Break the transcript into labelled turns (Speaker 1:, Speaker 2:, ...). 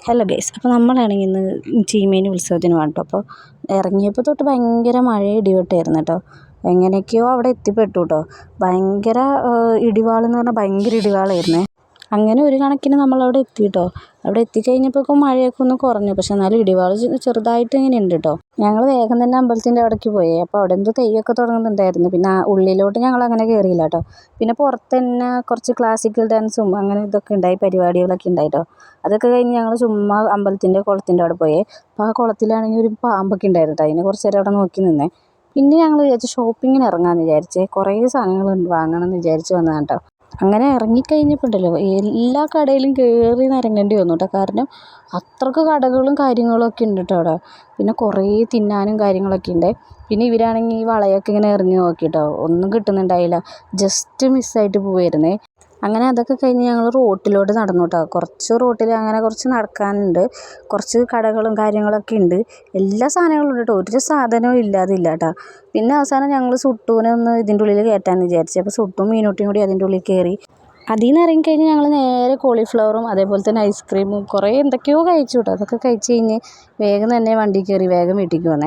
Speaker 1: Hello guys, അപ്പോൾ നമ്മളാണെങ്കിൽ ഇന്ന് ചീമേനി ഉത്സവത്തിന് പോകണം കേട്ടോ. അപ്പോൾ ഇറങ്ങിയപ്പോൾ തൊട്ട് ഭയങ്കര മഴ ഇടിവെട്ടായിരുന്നു കേട്ടോ. എങ്ങനെയൊക്കെയോ അവിടെ എത്തിപ്പെട്ടു കേട്ടോ. ഭയങ്കര ഇടിവാളെന്ന് പറഞ്ഞാൽ ഭയങ്കര ഇടിവാളായിരുന്നേ. അങ്ങനെ ഒരു കണക്കിന് നമ്മളവിടെ എത്തി കേട്ടോ. അവിടെ എത്തിക്കഴിഞ്ഞപ്പോൾ മഴയൊക്കെ ഒന്ന് കുറഞ്ഞു, പക്ഷെ എന്നാലും ഇടിവാൾ ചെറുതായിട്ട് ഇങ്ങനെ ഉണ്ട് കേട്ടോ. ഞങ്ങൾ വേഗം തന്നെ അമ്പലത്തിൻ്റെ അവിടേക്ക് പോയി. അപ്പോൾ അവിടെ എന്തോ തെയ്യമൊക്കെ തുടങ്ങുന്നുണ്ടായിരുന്നു. പിന്നെ ഉള്ളിലോട്ട് ഞങ്ങൾ അങ്ങനെ കയറിയില്ല കേട്ടോ. പിന്നെ പുറത്ത് തന്നെ കുറച്ച് ക്ലാസിക്കൽ ഡാൻസും അങ്ങനെ ഇതൊക്കെ ഉണ്ടായി, പരിപാടികളൊക്കെ ഉണ്ടായി കേട്ടോ. അതൊക്കെ കഴിഞ്ഞ് ഞങ്ങൾ ചുമ്മാ അമ്പലത്തിൻ്റെ കുളത്തിൻ്റെ അവിടെ പോയേ. അപ്പോൾ ആ കുളത്തിലാണെങ്കിൽ ഒരു പാമ്പൊക്കെ ഉണ്ടായിരുന്നു കേട്ടോ. അതിനെ കുറച്ച് നേരം അവിടെ നോക്കി നിന്നേ. പിന്നെ ഞങ്ങൾ വിചാരിച്ചു ഷോപ്പിങ്ങിന് ഇറങ്ങാമെന്ന് വിചാരിച്ചേ. കുറേ സാധനങ്ങൾ വാങ്ങണം എന്ന് വിചാരിച്ച് വന്നതാണ് കേട്ടോ. അങ്ങനെ ഇറങ്ങിക്കഴിഞ്ഞപ്പോൾ ഉണ്ടല്ലോ, എല്ലാ കടയിലും കയറി നിരങ്ങേണ്ടി വന്നു കേട്ടോ. കാരണം അത്രയ്ക്ക് കടകളും കാര്യങ്ങളൊക്കെ ഉണ്ട് കേട്ടോ അവിടെ. പിന്നെ കുറേ തിന്നാനും കാര്യങ്ങളൊക്കെ ഉണ്ട്. പിന്നെ ഇവരാണെങ്കിൽ ഈ വളയൊക്കെ ഇങ്ങനെ എറിഞ്ഞ് നോക്കി കേട്ടോ. ഒന്നും കിട്ടുന്നുണ്ടായില്ല, ജസ്റ്റ് മിസ്സായിട്ട് പോവായിരുന്നേ. അങ്ങനെ അതൊക്കെ കഴിഞ്ഞ് ഞങ്ങൾ റോട്ടിലോട്ട് നടന്നു കേട്ടോ. കുറച്ച് റോട്ടിൽ അങ്ങനെ കുറച്ച് നടക്കാനുണ്ട്, കുറച്ച് കടകളും കാര്യങ്ങളൊക്കെ ഉണ്ട്. എല്ലാ സാധനങ്ങളും ഉണ്ട് കേട്ടോ, ഒരു സാധനവും ഇല്ലാതില്ല കേട്ടോ. പിന്നെ അവസാനം ഞങ്ങൾ സുട്ടൂനെ ഒന്ന് ഇതിൻ്റെ ഉള്ളിൽ കയറ്റാമെന്ന് വിചാരിച്ചു. അപ്പോൾ സുട്ടും മീനൂട്ടിയും കൂടി അതിൻ്റെ ഉള്ളിൽ കയറി. അതിൽ നിന്ന് ഇറങ്ങിക്കഴിഞ്ഞ് ഞങ്ങൾ നേരെ കോളിഫ്ലവറും അതേപോലെ തന്നെ ഐസ്ക്രീമും കുറേ എന്തൊക്കെയോ കഴിച്ചു കേട്ടോ. അതൊക്കെ കഴിച്ച് കഴിഞ്ഞ് വേഗം തന്നെ വണ്ടി കയറി വേഗം വീട്ടിലേക്ക് വന്നേ.